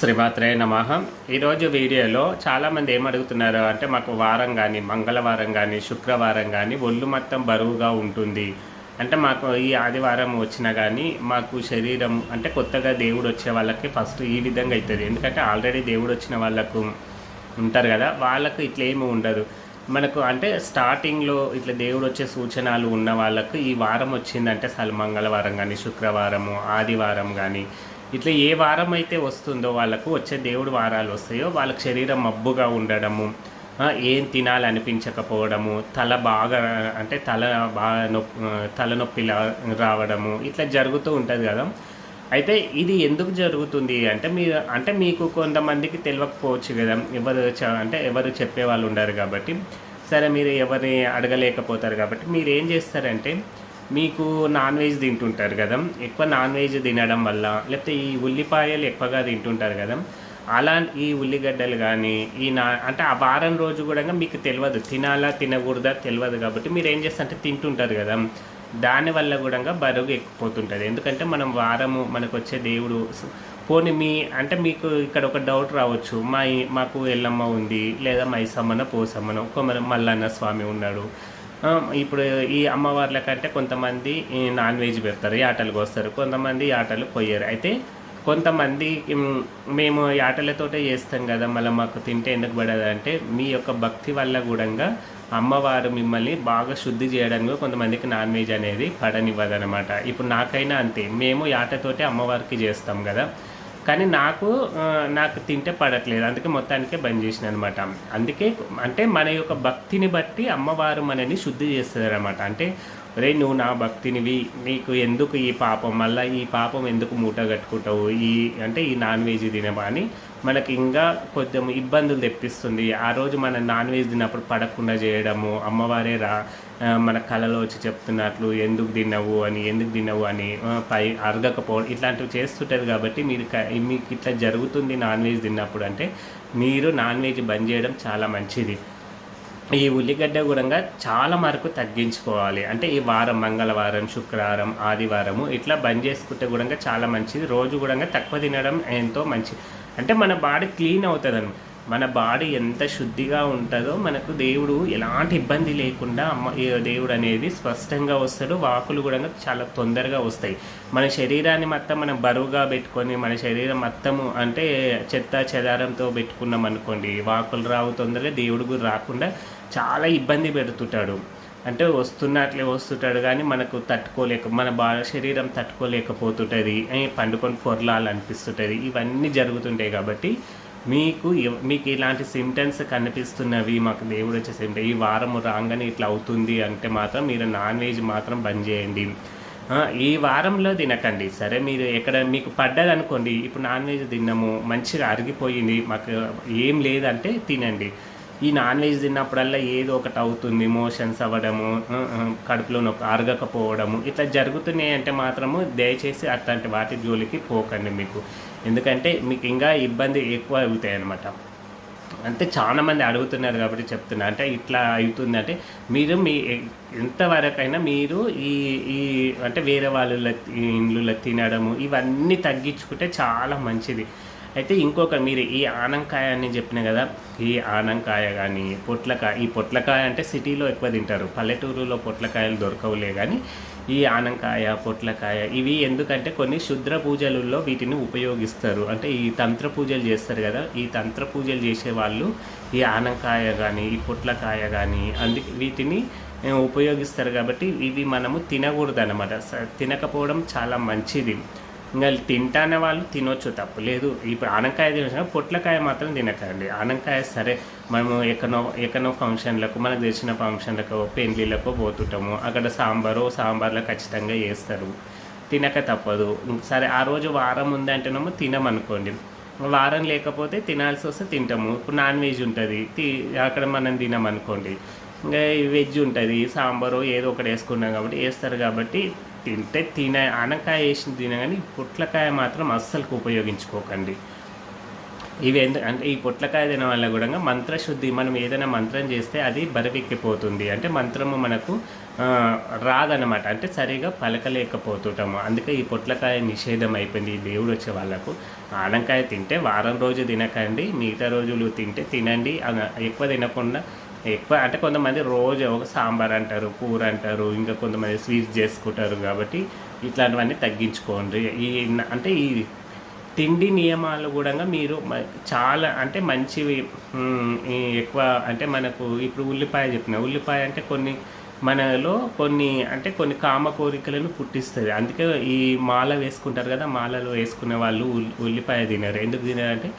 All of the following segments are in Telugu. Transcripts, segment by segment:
శ్రీమాత్రే నమః. ఈరోజు వీడియోలో చాలామంది ఏమడుగుతున్నారు అంటే మాకు వారం కానీ మంగళవారం కానీ శుక్రవారం కానీ ఒళ్ళు మొత్తం బరువుగా ఉంటుంది. అంటే మాకు ఈ ఆదివారం వచ్చినా కానీ మాకు శరీరం అంటే కొత్తగా దేవుడు వచ్చే వాళ్ళకి ఫస్ట్ ఈ విధంగా అవుతుంది. ఎందుకంటే ఆల్రెడీ దేవుడు వచ్చిన వాళ్ళకు ఉంటారు కదా, వాళ్ళకు ఇట్లా ఏమి ఉండదు. మనకు అంటే స్టార్టింగ్లో ఇట్లా దేవుడు వచ్చే సూచనలు ఉన్న వాళ్ళకు ఈ వారం వచ్చిందంటే అసలు మంగళవారం కానీ శుక్రవారము ఆదివారం కానీ ఇట్లా ఏ వారం అయితే వస్తుందో వాళ్ళకు వచ్చే దేవుడు వారాలు వస్తాయో వాళ్ళకి శరీరం మబ్బుగా ఉండడము, ఏం తినాలనిపించకపోవడము, తల బాగా అంటే తలనొప్పి రావడము ఇట్లా జరుగుతూ ఉంటుంది కదా. అయితే ఇది ఎందుకు జరుగుతుంది అంటే మీకు కొంతమందికి తెలియకపోవచ్చు కదా, ఎవరు చెప్పేవాళ్ళు ఉండరు కాబట్టి. సరే, మీరు ఎవరిని అడగలేకపోతారు కాబట్టి మీరు ఏం చేస్తారంటే, మీకు నాన్ వెజ్ తింటుంటారు కదా, ఎక్కువ నాన్ వెజ్ తినడం వల్ల, లేకపోతే ఈ ఉల్లిపాయలు ఎక్కువగా తింటుంటారు కదా, అలా ఈ ఉల్లిగడ్డలు కానీ అంటే ఆ వారం రోజు కూడా మీకు తెలియదు, తినాలా తినకూడదా తెలియదు కాబట్టి మీరు ఏం చేస్తారంటే తింటుంటారు కదా, దానివల్ల కూడా బరువు ఎక్కిపోతుంటుంది. ఎందుకంటే వారము మనకు వచ్చే దేవుడు పోనీ మీకు ఇక్కడ ఒక డౌట్ రావచ్చు, మాకు ఎల్లమ్మ ఉంది, లేదా మైసమ్మన పోసమ్మన ఒక మల్లన్న స్వామి ఉన్నాడు. ఇప్పుడు ఈ అమ్మవార్ల కంటే కొంతమంది నాన్ వెజ్ పెడతారు, యాటలు కోస్తారు, కొంతమంది యాటలు కొయ్యరు. అయితే కొంతమంది మేము యాటలతోటే చేస్తాం కదా, మళ్ళీ మాకు తింటే ఎందుకు పడదు అంటే, మీ యొక్క భక్తి వల్ల కూడా అమ్మవారు మిమ్మల్ని బాగా శుద్ధి చేయడానికి కొంతమందికి నాన్ వెజ్ అనేది పడనివ్వదనమాట. ఇప్పుడు నాకైనా అంతే, మేము యాటతోటే అమ్మవారికి చేస్తాం కదా, కానీ నాకు తింటే పడట్లేదు, అందుకే మొత్తానికే బంద్ చేసిన అనమాట. అందుకే అంటే మన యొక్క భక్తిని బట్టి అమ్మవారు మనని శుద్ధి చేస్తుంది అనమాట. అంటే రే, నువ్వు నా భక్తినివి, నీకు ఎందుకు ఈ పాపం, మళ్ళీ ఈ పాపం ఎందుకు మూట కట్టుకుంటావు, ఈ నాన్ వెజ్ తినవా అని మనకి ఇంకా కొంచెం ఇబ్బందులు తెప్పిస్తుంది. ఆ రోజు మనం నాన్ వెజ్ తిన్నప్పుడు పడకుండా చేయడము, అమ్మవారే మన కళలో వచ్చి చెప్తున్నట్లు ఎందుకు తినవు అని పై అరగకపోవడం ఇట్లాంటివి చేస్తుంటుంది. కాబట్టి మీకు ఇట్లా జరుగుతుంది నాన్ వెజ్ తిన్నప్పుడు అంటే మీరు నాన్ వెజ్ బంద్ చేయడం చాలా మంచిది. ఈ ఉల్లిగడ్డ కూడా చాలా వరకు తగ్గించుకోవాలి. అంటే ఈ వారం మంగళవారం శుక్రవారం ఆదివారము ఇట్లా బంద్ చేసుకుంటే కూడా చాలా మంచిది. రోజు కూడా తక్కువ తినడం ఎంతో మంచిది. అంటే మన బాడీ క్లీన్ అవుతుంది. మన బాడీ ఎంత శుద్ధిగా ఉంటుందో మనకు దేవుడు ఎలాంటి ఇబ్బంది లేకుండా దేవుడు అనేది స్పష్టంగా వస్తాడు. వాకులు కూడా చాలా తొందరగా వస్తాయి. మన శరీరాన్ని మొత్తం మనం బరువుగా పెట్టుకొని మన శరీరం మొత్తము అంటే చెత్త చెదారంతో పెట్టుకున్నాం అనుకోండి, వాకులు రావు తొందరగా, దేవుడు కూడా రాకుండా చాలా ఇబ్బంది పెడుతుంటాడు. అంటే వస్తుంటాడు కానీ మనకు మన శరీరం తట్టుకోలేకపోతుంటుంది, పండుకొని పొరలాలనిపిస్తుంటుంది, ఇవన్నీ జరుగుతుంటాయి. కాబట్టి మీకు ఇలాంటి సిమ్టమ్స్ కనిపిస్తున్నవి, మాకు దేవుడు వచ్చే సిమ్టమ్ ఈ వారం రాగానే ఇట్లా అవుతుంది అంటే మాత్రం మీరు నాన్ వెజ్ మాత్రం బంద్ చేయండి. ఈ వారంలో తినకండి. సరే, మీరు మీకు పడ్డది అనుకోండి, ఇప్పుడు నాన్ వెజ్ తిన్నాము మంచిగా అరిగిపోయింది, మాకు ఏం లేదంటే తినండి. ఈ నాన్ వెజ్ తిన్నప్పుడల్లా ఏదో ఒకటి అవుతుంది, మోషన్స్ అవ్వడము, కడుపులో నొప్పి అరగకపోవడము ఇట్లా జరుగుతున్నాయి అంటే మాత్రము దయచేసి అట్లాంటి వాటి జోలికి పోకండి మీకు. ఎందుకంటే మీకు ఇంకా ఇబ్బంది ఎక్కువ అవుతాయి అన్నమాట. అంటే చాలామంది అడుగుతున్నారు కాబట్టి చెప్తున్నా. అంటే ఇట్లా అవుతుందంటే మీరు ఎంతవరకైనా మీరు ఈ అంటే వేరే వాళ్ళ ఇండ్లలో తినడము ఇవన్నీ తగ్గించుకుంటే చాలా మంచిది. అయితే ఇంకొక మీరు ఈ ఆనంకాయ అని చెప్పిన కదా, ఈ ఆనంకాయ కానీ ఈ పొట్లకాయ అంటే సిటీలో ఎక్కువ తింటారు, పల్లెటూరులో పొట్లకాయలు దొరకవులే. కానీ ఈ ఆనంకాయ పొట్లకాయ ఇవి ఎందుకంటే కొన్ని శుద్ర పూజలలో వీటిని ఉపయోగిస్తారు. అంటే ఈ తంత్ర పూజలు చేస్తారు కదా, ఈ తంత్ర పూజలు చేసేవాళ్ళు ఈ ఆనంకాయ కానీ ఈ పొట్లకాయ కానీ వీటిని ఉపయోగిస్తారు. కాబట్టి ఇవి మనము తినకూడదు అన్నమాట. తినకపోవడం చాలా మంచిది. ఇంకా తింటానే వాళ్ళు తినొచ్చు, తప్పులేదు. ఇప్పుడు ఆనకాయ తినొచ్చు, పొట్లకాయ మాత్రం తినకండి. ఆనకాయ సరే, మనము ఎక్కనో ఫంక్షన్లకు, మనకు తెలిసిన ఫంక్షన్లకు పెళ్ళిళ్ళకు పోతుంటాము, అక్కడ సాంబార్లో ఖచ్చితంగా వేస్తారు, తినక తప్పదు. సరే, ఆ రోజు వారం ఉందంటేనేమో తినమనుకోండి, వారం లేకపోతే తినాల్సి వస్తే తింటాము. ఇప్పుడు నాన్ వెజ్ ఉంటుంది, అక్కడ మనం తినమనుకోండి, ఇంకా వెజ్ ఉంటుంది, సాంబారు ఏదో ఒకటి వేసుకున్నాం కాబట్టి వేస్తారు. కాబట్టి ఆనకాయ వేసి తిన, కానీ పొట్లకాయ మాత్రం అస్సలు ఉపయోగించుకోకండి. ఇవి అంటే ఈ పొట్లకాయ తినడం వల్ల కూడా మంత్రశుద్ధి, మనం ఏదైనా మంత్రం చేస్తే అది బరివెక్కిపోతుంది. అంటే మంత్రము మనకు రాదనమాట. అంటే సరిగా పలకలేకపోతుంటాము. అందుకే ఈ పొట్లకాయ నిషేధం అయిపోయింది ఈ దేవుడు వచ్చే వాళ్ళకు. ఆనకాయ తింటే వారం రోజు తినకండి, మిగతా రోజులు తినండి. ఎక్కువ తినకుండా, ఎక్కువ అంటే కొంతమంది రోజు ఒక సాంబార్ అంటారు, కూర అంటారు, ఇంకా కొంతమంది స్వీట్స్ చేసుకుంటారు. కాబట్టి ఇట్లాంటివన్నీ తగ్గించుకోండి. అంటే ఈ తిండి నియమాలు కూడా మీరు చాలా అంటే మంచివి. ఈ ఎక్కువ అంటే మనకు ఇప్పుడు ఉల్లిపాయ చెప్పిన, ఉల్లిపాయ అంటే మనలో కొన్ని కామ కోరికలను పుట్టిస్తుంది. అందుకే ఈ మాల వేసుకుంటారు కదా, మాలలో వేసుకునే వాళ్ళు ఉల్లిపాయ తినరు. ఎందుకు తినారంటే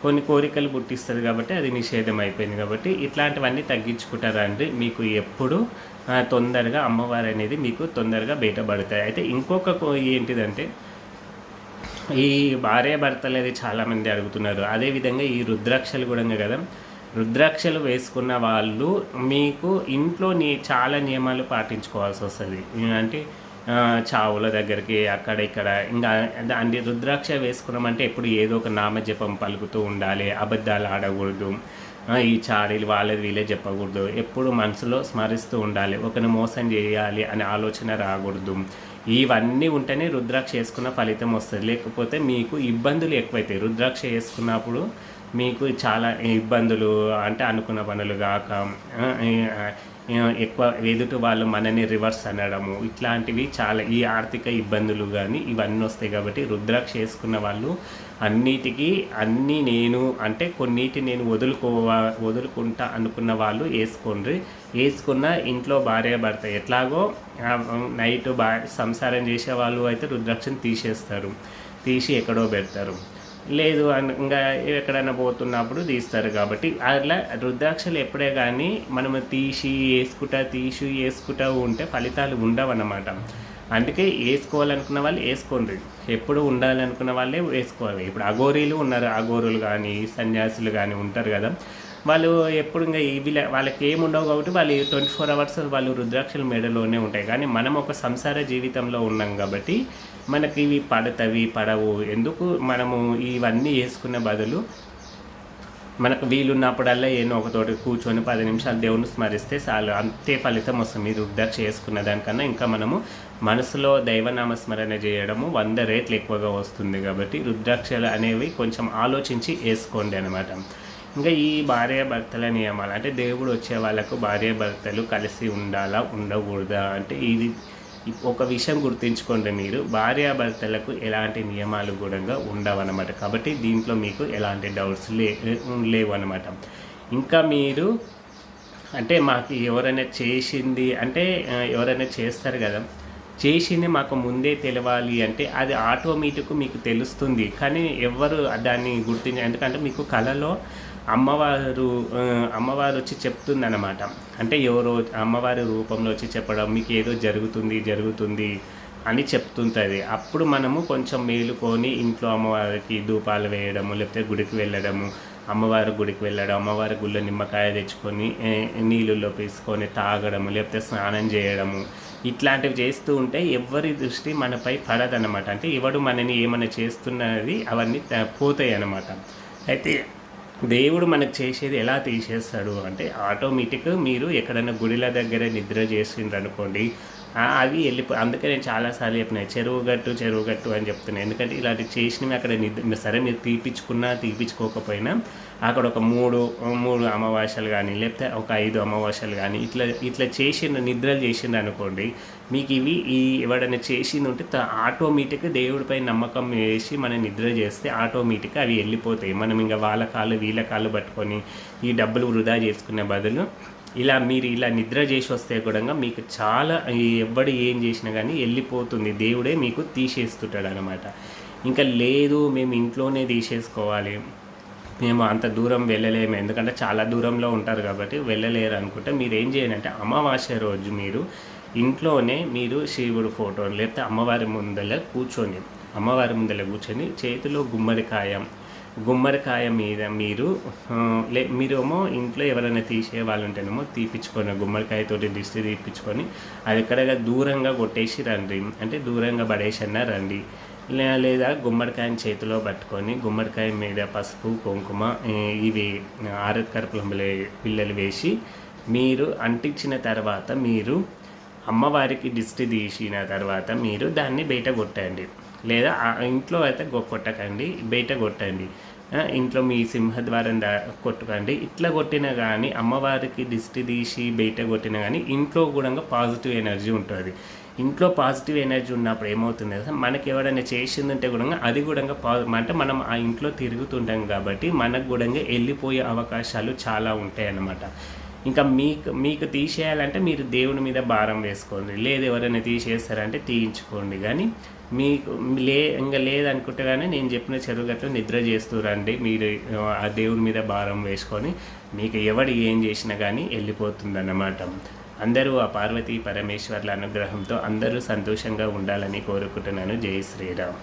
కొన్ని కోరికలు పుట్టిస్తుంది కాబట్టి అది నిషేధం అయిపోయింది. కాబట్టి ఇట్లాంటివన్నీ తగ్గించుకుంటారండి. మీకు ఎప్పుడు తొందరగా అమ్మవారు అనేది మీకు తొందరగా బయటపడతాయి. అయితే ఇంకొక ఏంటిదంటే ఈ భార్యాభర్తలు అది చాలామంది అడుగుతున్నారు. అదేవిధంగా ఈ రుద్రాక్షలు కూడా కదా, రుద్రాక్షలు వేసుకున్న వాళ్ళు మీకు ఇంట్లో చాలా నియమాలు పాటించుకోవాల్సి వస్తుంది. అంటే చావుల దగ్గరికి అక్కడ ఇక్కడ ఇంకా దాన్ని రుద్రాక్ష వేసుకున్నామంటే ఎప్పుడు ఏదో ఒక నామజపం పలుకుతూ ఉండాలి, అబద్ధాలు ఆడకూడదు, ఈ చాడీలు వాళ్ళది వీళ్ళే చెప్పకూడదు, ఎప్పుడు మనసులో స్మరిస్తూ ఉండాలి, ఒకరిని మోసం చేయాలి అనే ఆలోచన రాకూడదు. ఇవన్నీ ఉంటేనే రుద్రాక్ష వేసుకున్న ఫలితం వస్తుంది. లేకపోతే మీకు ఇబ్బందులు ఎక్కువైతాయి. రుద్రాక్ష వేసుకున్నప్పుడు మీకు చాలా ఇబ్బందులు, అంటే అనుకున్న పనులు కాక ఎక్కువ ఎదుటి వాళ్ళు మనని రివర్స్ అనడము, ఇట్లాంటివి చాలా ఈ ఆర్థిక ఇబ్బందులు కానీ ఇవన్నీ వస్తాయి. కాబట్టి రుద్రాక్ష వేసుకున్న వాళ్ళు అన్నీ నేను అంటే నేను వదులుకుంటా అనుకున్న వాళ్ళు వేసుకున్న ఇంట్లో భార్యాభర్త ఎట్లాగో నైట్ సంసారం చేసే వాళ్ళు అయితే రుద్రాక్షను తీసి ఎక్కడో పెడతారు. లేదు ఇంకా ఎక్కడైనా పోతున్నప్పుడు తీస్తారు. కాబట్టి అట్లా రుద్రాక్షలు ఎప్పుడే కానీ మనము తీసి వేసుకుంటూ ఉంటే ఫలితాలు ఉండవన్నమాట. అందుకే వేసుకోవాలనుకున్న వాళ్ళు వేసుకోండి, ఎప్పుడు ఉండాలనుకున్న వాళ్ళే వేసుకోవాలి. ఇప్పుడు అఘోరీలు ఉన్నారు, అఘోరులు కానీ సన్యాసులు కానీ ఉంటారు కదా, వాళ్ళు ఎప్పుడు ఇంకా వాళ్ళకి ఏముండవు కాబట్టి వాళ్ళు 24 hours వాళ్ళు రుద్రాక్షల మెడలోనే ఉంటాయి. కానీ మనం ఒక సంసార జీవితంలో ఉన్నాం కాబట్టి మనకి ఇవి పడవు. ఎందుకు మనము ఇవన్నీ వేసుకునే బదులు మనకు వీలున్నప్పుడల్లా ఏదో ఒకతోటి కూర్చొని 10 నిమిషాలు దేవుని స్మరిస్తే చాలు, అంతే ఫలితం వస్తుంది. మీరు రుద్రాక్ష చేసుకున్న దానికన్నా ఇంకా మనము మనసులో దైవనామ స్మరణ చేయడము 100 రెట్లు ఎక్కువగా వస్తుంది. కాబట్టి రుద్రాక్షలు అనేవి కొంచెం ఆలోచించి వేసుకోండి అనమాట. ఇంకా ఈ భార్యాభర్తల నియమాలు అంటే దేవుడు వచ్చే వాళ్ళకు భార్యాభర్తలు కలిసి ఉండాలా ఉండకూడదా అంటే ఇది ఒక విషయం గుర్తుంచుకోండి, మీరు భార్యాభర్తలకు ఎలాంటి నియమాలు కూడా ఉండవన్నమాట. కాబట్టి దీంట్లో మీకు ఎలాంటి డౌట్స్ లేవు అనమాట. ఇంకా మీరు అంటే మాకు ఎవరైనా చేసింది అంటే ఎవరైనా చేస్తారు కదా, చేసింది మాకు ముందే తెలవాలి అంటే అది ఆటోమేటిక్ మీకు తెలుస్తుంది. కానీ ఎవరు దాన్ని ఎందుకంటే మీకు కళలో అమ్మవారు వచ్చి చెప్తుందన్నమాట. అంటే ఎవరో అమ్మవారి రూపంలో వచ్చి చెప్పడం, మీకు ఏదో జరుగుతుంది అని చెప్తుంటుంది. అప్పుడు మనము కొంచెం మేలుకొని ఇంట్లో అమ్మవారికి ధూపాలు వేయడము, లేకపోతే గుడికి వెళ్ళడము, అమ్మవారి గుడికి వెళ్ళడం, అమ్మవారి గుళ్ళో నిమ్మకాయ తెచ్చుకొని నీళ్ళల్లో వేసుకొని తాగడము, లేకపోతే స్నానం చేయడము, ఇట్లాంటివి చేస్తూ ఉంటే ఎవరి దృష్టి మనపై పడదన్నమాట. అంటే ఎవడు మనని ఏమైనా చేస్తున్నది అవన్నీ పోతాయి అన్నమాట. అయితే దేవుడు మనకు చేసేది ఎలా తీసేస్తాడు అంటే ఆటోమేటిక్ మీరు ఎక్కడైనా గుడిల దగ్గర నిద్ర చేసిండ్రు అనుకోండి, అవి అందుకే నేను చాలాసార్లు చెప్పినాయి చెరువు గట్టు అని చెప్తున్నాను. ఎందుకంటే ఇలాంటివి చేసినవి అక్కడ సరే మీరు తీపించుకోకపోయినా అక్కడ ఒక మూడు అమావాస్యలు కానీ లేకపోతే ఒక 5 అమావాస్యలు కానీ ఇట్లా నిద్రలు చేసిండ్రు అనుకోండి, మీకు ఎవడైనా చేసింది ఉంటే ఆటోమేటిక్గా దేవుడిపై నమ్మకం వేసి మనం నిద్ర చేస్తే ఆటోమేటిక్గా అవి వెళ్ళిపోతాయి. మనం ఇంకా వీళ్ళ కాళ్ళు పట్టుకొని ఈ డబ్బులు వృధా చేసుకునే బదులు మీరు నిద్ర చేసి వస్తే కూడా మీకు చాలా ఎవడు ఏం చేసినా కానీ వెళ్ళిపోతుంది, దేవుడే మీకు తీసేస్తుంటాడు అనమాట. ఇంకా లేదు మేము ఇంట్లోనే తీసేసుకోవాలి, మేము అంత దూరం వెళ్ళలేము, ఎందుకంటే చాలా దూరంలో ఉంటారు కాబట్టి వెళ్ళలేరు అనుకుంటే మీరు ఏం చేయండి అంటే అమావాస్య రోజు మీరు ఇంట్లోనే మీరు శివుడు ఫోటో లేకపోతే అమ్మవారి ముందర కూర్చొని చేతిలో గుమ్మడికాయ మీద మీరేమో ఇంట్లో ఎవరైనా తీసే వాళ్ళు ఉంటేనేమో తీపించుకొని గుమ్మడికాయతోటి దిష్టి తీపించుకొని అది ఎక్కడగా దూరంగా కొట్టేసి రండి, అంటే దూరంగా పడేసన్నా రండి. లేదా గుమ్మడికాయని చేతిలో పట్టుకొని గుమ్మడికాయ మీద పసుపు కుంకుమ ఇవి ఆరతి కర్పూరం బిళ్ళలు వేసి మీరు అంటించిన తర్వాత మీరు అమ్మవారికి దిష్టి తీసిన తర్వాత మీరు దాన్ని బయట కొట్టండి. లేదా ఇంట్లో అయితే కొట్టకండి, బయట కొట్టండి. ఇంట్లో మీ సింహద్వారం కొట్టుకండి. ఇట్లా కొట్టినా కానీ అమ్మవారికి దిష్టి తీసి బయట కొట్టినా కానీ ఇంట్లో కూడా పాజిటివ్ ఎనర్జీ ఉంటుంది. ఇంట్లో పాజిటివ్ ఎనర్జీ ఉన్నప్పుడు ఏమవుతుంది కదా, మనకి ఎవరైనా చేసిందంటే కూడా అది కూడా అంటే మనం ఆ ఇంట్లో తిరుగుతుంటాం కాబట్టి మనకు కూడా వెళ్ళిపోయే అవకాశాలు చాలా ఉంటాయి అన్నమాట. ఇంకా మీకు తీసేయాలంటే మీరు దేవుని మీద భారం వేసుకోండి. లేదు ఎవరైనా తీసేస్తారంటే తీయించుకోండి. కానీ మీకు ఇంకా లేదనుకుంటే కానీ నేను చెప్పిన చెరువు గట్ల నిద్ర చేస్తూ రండి. మీరు ఆ దేవుని మీద భారం వేసుకొని మీకు ఎవడు ఏం చేసినా కానీ వెళ్ళిపోతుందన్నమాట. అందరూ ఆ పార్వతీ పరమేశ్వర్ల అనుగ్రహంతో అందరూ సంతోషంగా ఉండాలని కోరుకుంటున్నాను. జై శ్రీరామ్.